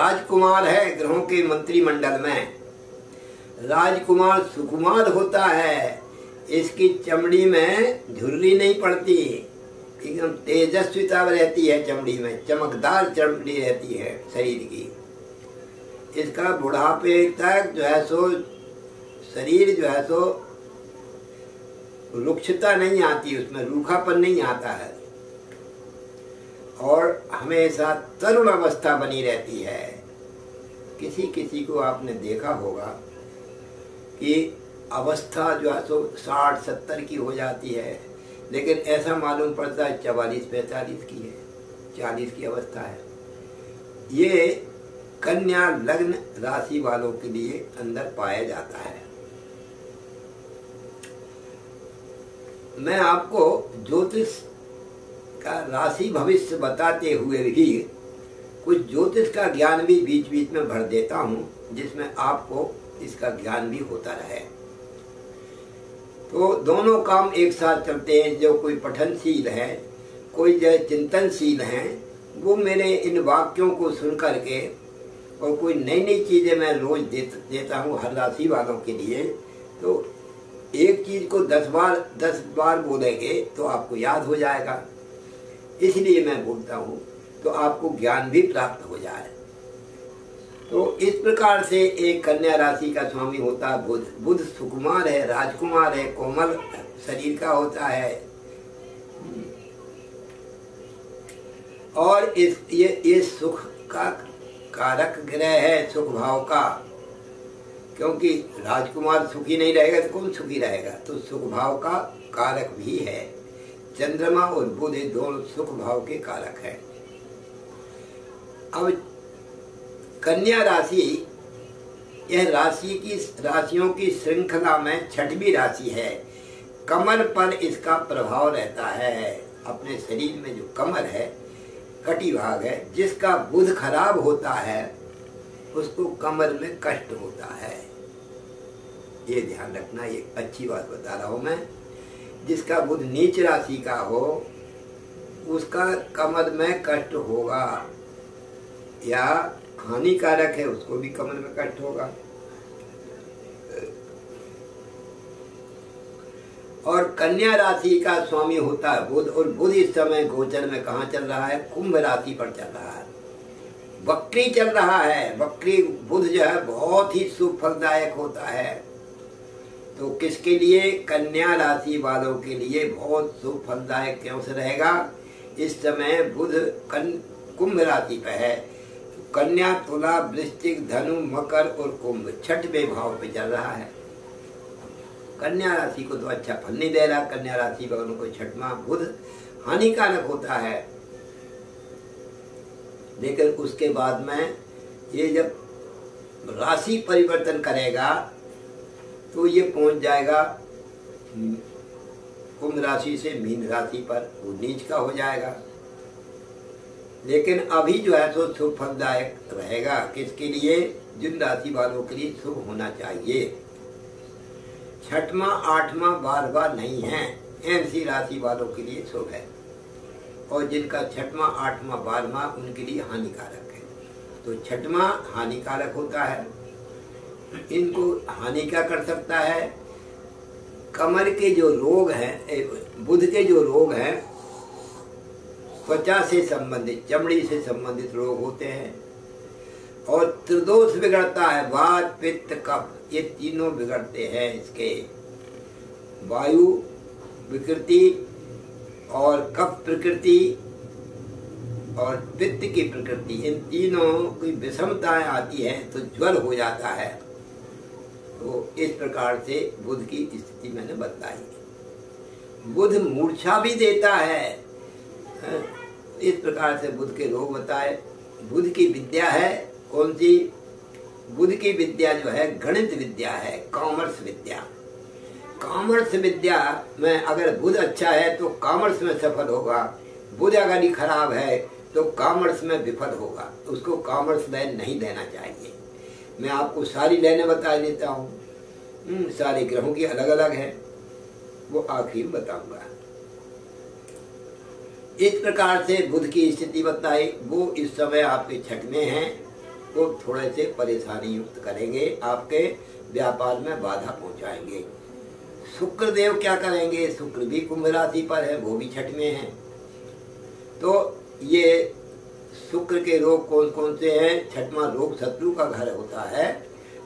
राजकुमार है ग्रहों के मंत्रिमंडल में। राजकुमार सुकुमार होता है, इसकी चमड़ी में झुर्री नहीं पड़ती, एकदम तेजस्विता रहती है चमड़ी में, चमकदार चमड़ी रहती है शरीर की। इसका बुढ़ापे तक जो है सो शरीर जो है सो रुक्षता नहीं आती, उसमें रूखापन नहीं आता है और हमेशा तरुण अवस्था बनी रहती है। किसी किसी को आपने देखा होगा कि अवस्था जो है सो 60-70 की हो जाती है, लेकिन ऐसा मालूम पड़ता है 44-45 की है, 40 की अवस्था है। ये कन्या लग्न राशि वालों के लिए अंदर पाया जाता है। मैं आपको ज्योतिष का राशि भविष्य बताते हुए भी कुछ ज्योतिष का ज्ञान भी बीच बीच में भर देता हूँ, जिसमें आपको इसका ज्ञान भी होता रहे। तो दोनों काम एक साथ चलते हैं। जो कोई पठनशील है, कोई जो चिंतनशील है, वो मेरे इन वाक्यों को सुन करके और कोई नई नई चीजें मैं रोज देता हूँ हर राशि वालों के लिए। तो एक चीज को 10 बार बोलेंगे तो आपको याद हो जाएगा, इसलिए मैं बोलता हूँ, तो आपको ज्ञान भी प्राप्त हो जाए। तो इस प्रकार से एक कन्या राशि का स्वामी होता है बुध। बुध सुकुमार है, राजकुमार है, कोमल शरीर का होता है और ये सुख का कारक ग्रह है, सुख भाव का। क्योंकि राजकुमार सुखी नहीं रहेगा तो कौन सुखी रहेगा, तो सुख भाव का कारक भी है। चंद्रमा और बुध दोनों सुख भाव के कारक है। अब कन्या राशि यह राशियों की श्रृंखला में छठवीं राशि है। कमर पर इसका प्रभाव रहता है। अपने शरीर में जो कमर है, कटी भाग है, जिसका बुध खराब होता है उसको कमर में कष्ट होता है। ये ध्यान रखना, ये अच्छी बात बता रहा हूं मैं। जिसका बुध नीच राशि का हो उसका कमर में कष्ट होगा, या हानिकारक है उसको भी कमर में कष्ट होगा। और कन्या राशि का स्वामी होता है बुध, और बुध इस समय गोचर में कहाँ चल रहा है, कुंभ राशि पर चल रहा है, वक्री चल रहा है। वक्री बुध जो है बहुत ही शुभ फलदायक होता है। तो किसके लिए, कन्या राशि वालों के लिए बहुत शुभ फलदायक क्यों से रहेगा। इस समय बुध कुंभ राशि पे है। कन्या, तुला, वृश्चिक, धनु, मकर और कुंभ छठवें भाव पे चल रहा है। कन्या राशि को तो अच्छा फल नहीं दे रहा। कन्या राशि वालों को छठवां बुध हानिकारक होता है। लेकिन उसके बाद में ये जब राशि परिवर्तन करेगा तो ये पहुंच जाएगा कुंभ राशि से मीन राशि पर, वो नीच का हो जाएगा। लेकिन अभी जो है तो शुभ फलदायक रहेगा। किसके लिए, जिन राशि वालों के लिए शुभ होना चाहिए। छठवां, 8वां, 12वां नहीं है, ऐसी राशि वालों के लिए शुभ है। और जिनका 6वां, 8वां, 12वां उनके लिए हानिकारक है। तो 6वां हानिकारक होता है। इनको हानि क्या कर सकता है, कमर के जो रोग हैं, बुध के जो रोग हैं, त्वचा से संबंधित, चमड़ी से संबंधित रोग होते हैं। और त्रिदोष बिगड़ता है, वात, पित्त, कफ, ये तीनों बिगड़ते हैं इसके। वायु विकृति और कफ प्रकृति और पित्त की प्रकृति, इन तीनों की विषमताएं आती है तो ज्वर हो जाता है। तो इस प्रकार से बुध की स्थिति मैंने बताई। बुध मूर्छा भी देता है। इस प्रकार से बुध के रोग बताए। बुध की विद्या है कौन सी, बुध की विद्या जो है गणित विद्या है, कॉमर्स विद्या। कॉमर्स विद्या में अगर बुध अच्छा है तो कॉमर्स में सफल होगा। बुध अगर ही खराब है तो कॉमर्स में विफल होगा। उसको कॉमर्स लाइन नहीं लेना चाहिए। मैं आपको सारी लाइनें बता देता हूँ, सारे ग्रहों की अलग अलग है, वो आखिर बताऊंगा। इस प्रकार से बुध की स्थिति बताई। वो इस समय आपके 6वें हैं वो थोड़े से परेशानी युक्त करेंगे, आपके व्यापार में बाधा पहुंचाएंगे। शुक्र देव क्या करेंगे, शुक्र भी कुंभ राशि पर है, वो भी छठ में है। तो ये शुक्र के रोग कौन कौन से हैं? छठवां रोग शत्रु का घर होता है।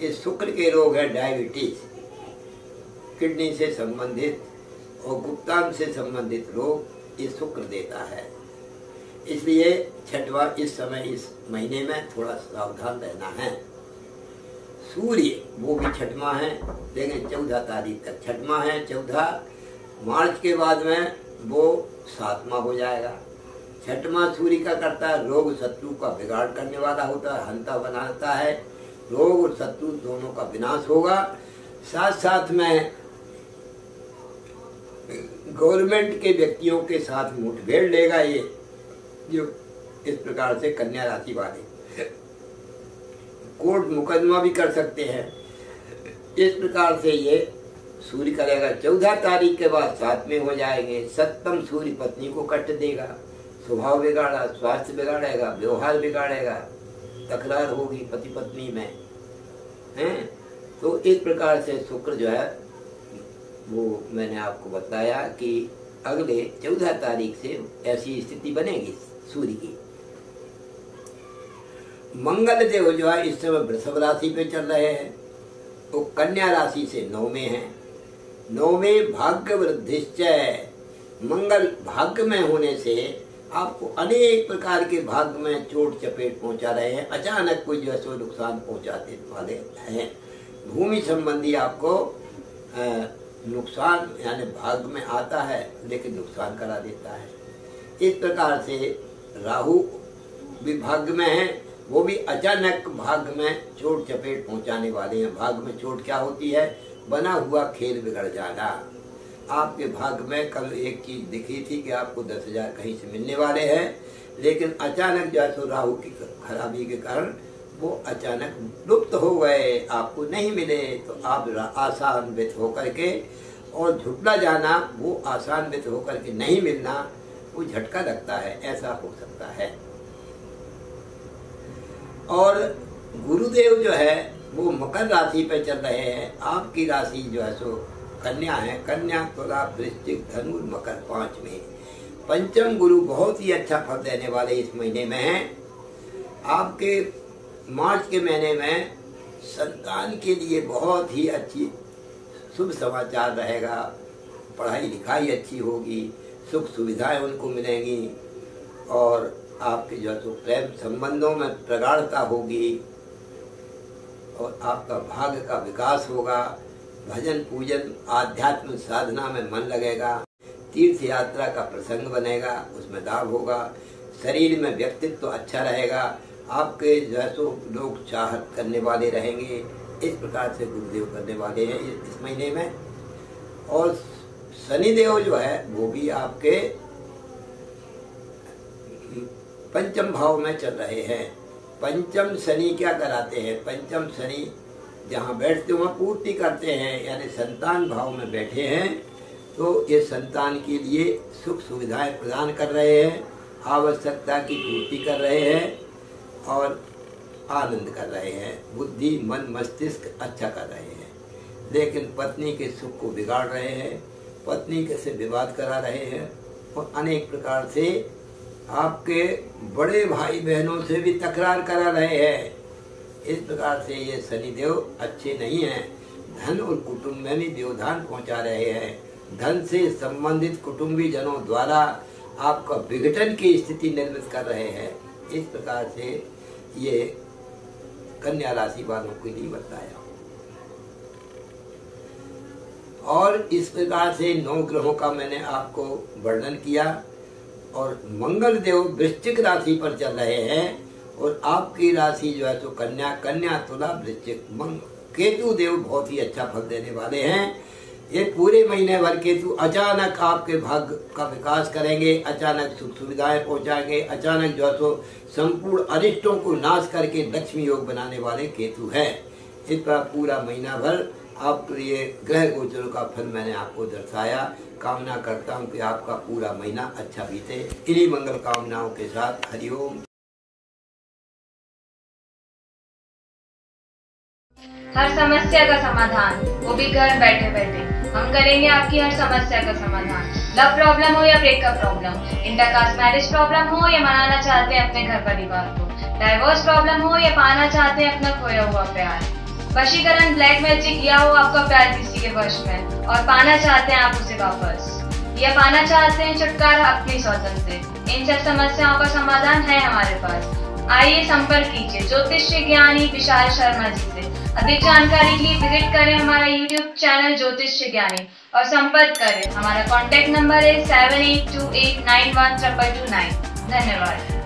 इस शुक्र के रोग है डायबिटीज, किडनी से संबंधित और गुप्तांग से संबंधित रोग ये शुक्र देता है। इसलिए छठवां इस समय इस महीने में थोड़ा सावधान रहना है। सूर्य वो भी छठवां है, लेकिन 14 तारीख तक छठवां है। 14 मार्च के बाद में वो 7वां हो जाएगा। छठवां सूर्य का करता है रोग शत्रु का बिगाड़ करने वाला होता है, हंता बनाता है। रोग और शत्रु दोनों का विनाश होगा। साथ साथ में गवर्नमेंट के व्यक्तियों के साथ मुठभेड़ लेगा ये, जो इस प्रकार से कन्या राशि वाले कोर्ट मुकदमा भी कर सकते हैं। इस प्रकार से ये सूर्य करेगा। 14 तारीख के बाद 7 में हो जाएंगे। सप्तम सूर्य पत्नी को कष्ट देगा, स्वभाव बिगाड़ा, स्वास्थ्य बिगाड़ेगा, व्यवहार बिगाड़ेगा, तकरार होगी पति पत्नी में, हैं। तो इस प्रकार से शुक्र जो है वो मैंने आपको बताया कि अगले 14 तारीख से ऐसी स्थिति बनेगी सूर्य की। मंगल देव जो है इस समय वृषभ राशि पे चल रहे हैं, वो कन्या राशि से 9 में है। 9 में भाग्य वृद्धिश्चय, मंगल भाग्य में होने से आपको अनेक प्रकार के भाग्य में चोट चपेट पहुंचा रहे हैं। अचानक कोई जो है सो नुकसान पहुंचाते वाले हैं। भूमि संबंधी आपको नुकसान यानी भाग्य में आता है लेकिन नुकसान करा देता है। इस प्रकार से राहु भी भाग्य में है, वो भी अचानक भाग्य में चोट चपेट पहुंचाने वाले हैं। भाग्य में चोट क्या होती है? बना हुआ खेल बिगड़ जाना। आपके भाग्य में कल एक चीज दिखी थी कि आपको 10,000 कहीं से मिलने वाले हैं, लेकिन अचानक जो है सो राहु की खराबी के कारण वो अचानक लुप्त हो गए, आपको नहीं मिले। तो आप आशान्वित होकर के और झुटला जाना, वो आशान्वित होकर के नहीं मिलना, वो झटका लगता है, ऐसा हो सकता है। और गुरुदेव जो है वो मकर राशि पे चल रहे हैं। आपकी राशि जो है सो कन्या है। कन्या, तुला, वृश्चिक, धनु, मकर 5 में। पंचम गुरु बहुत ही अच्छा फल देने वाले इस महीने में हैं। आपके मार्च के महीने में संतान के लिए बहुत ही अच्छी शुभ समाचार रहेगा। पढ़ाई लिखाई अच्छी होगी, सुख सुविधाएं उनको मिलेंगी और आपके जो है प्रेम संबंधों में प्रगाढ़ता होगी और आपका भाग्य का विकास होगा। भजन पूजन आध्यात्मिक साधना में मन लगेगा। तीर्थ यात्रा का प्रसंग बनेगा, उसमें लाभ होगा। शरीर में व्यक्तित्व अच्छा रहेगा। आपके जो है तो लोग चाहत करने वाले रहेंगे। इस प्रकार से गुरुदेव करने वाले हैं इस महीने में। और शनिदेव जो है वो भी आपके पंचम भाव में चल रहे हैं। पंचम शनि क्या कराते हैं? पंचम शनि जहाँ बैठते वहाँ पूर्ति करते हैं, यानी संतान भाव में बैठे हैं तो ये संतान के लिए सुख सुविधाएं प्रदान कर रहे हैं, आवश्यकता की पूर्ति कर रहे हैं और आनंद कर रहे हैं। बुद्धि मन मस्तिष्क अच्छा कर रहे हैं। लेकिन पत्नी के सुख को बिगाड़ रहे हैं, पत्नी के से विवाद करा रहे हैं और अनेक प्रकार से आपके बड़े भाई बहनों से भी तकरार करा रहे हैं। इस प्रकार से ये शनिदेव अच्छे नहीं हैं। धन और कुटुंब में भी व्यवधान पहुंचा रहे हैं। धन से संबंधित कुटुंबी जनों द्वारा आपका विघटन की स्थिति निर्मित कर रहे हैं। इस प्रकार से ये कन्या राशि वालों के लिए बताया। और इस प्रकार से 9 ग्रहों का मैंने आपको वर्णन किया। और मंगल देव वृश्चिक राशि पर चल रहे हैं और आपकी राशि जो है तो कन्या, कन्या तुला वृश्चिक। केतु देव बहुत ही अच्छा फल देने वाले हैं। ये पूरे महीने भर केतु अचानक आपके भाग्य का विकास करेंगे, अचानक सुख सुविधाएं पहुंचाएंगे, अचानक जो है तो संपूर्ण अरिष्टों को नाश करके लक्ष्मी योग बनाने वाले केतु हैं। इस पर पूरा महीना भर आपके लिए ग्रह गोचरों का फल मैंने आपको दर्शाया। कामना करता हूं कि आपका पूरा महीना अच्छा बीते। इन्हीं मंगल कामनाओं के साथ हरिओम। हर समस्या का समाधान, वो भी घर बैठे बैठे। हम करेंगे आपकी हर समस्या का समाधान। लव प्रॉब्लम हो या breakup problem, intercaste marriage problem हो या मनाना चाहते हैं अपने घर परिवार को, डाइवोर्स प्रॉब्लम हो या पाना चाहते हैं अपना खोया हुआ प्यार, वशीकरण, ब्लैक मैजिक या हो आपका प्यार किसी के वश में और पाना चाहते हैं आप उसे वापस, या पाना चाहते हैं छुटकारा अपनी स्वजन से, इन सब समस्याओं का समाधान है हमारे पास। आइए संपर्क कीजिए ज्योतिष्य ज्ञानी विशाल शर्मा जी से। अधिक जानकारी के लिए विजिट करें हमारा YouTube चैनल ज्योतिष्य ज्ञानी और संपर्क करें। हमारा कॉन्टैक्ट नंबर है 7828912229। धन्यवाद।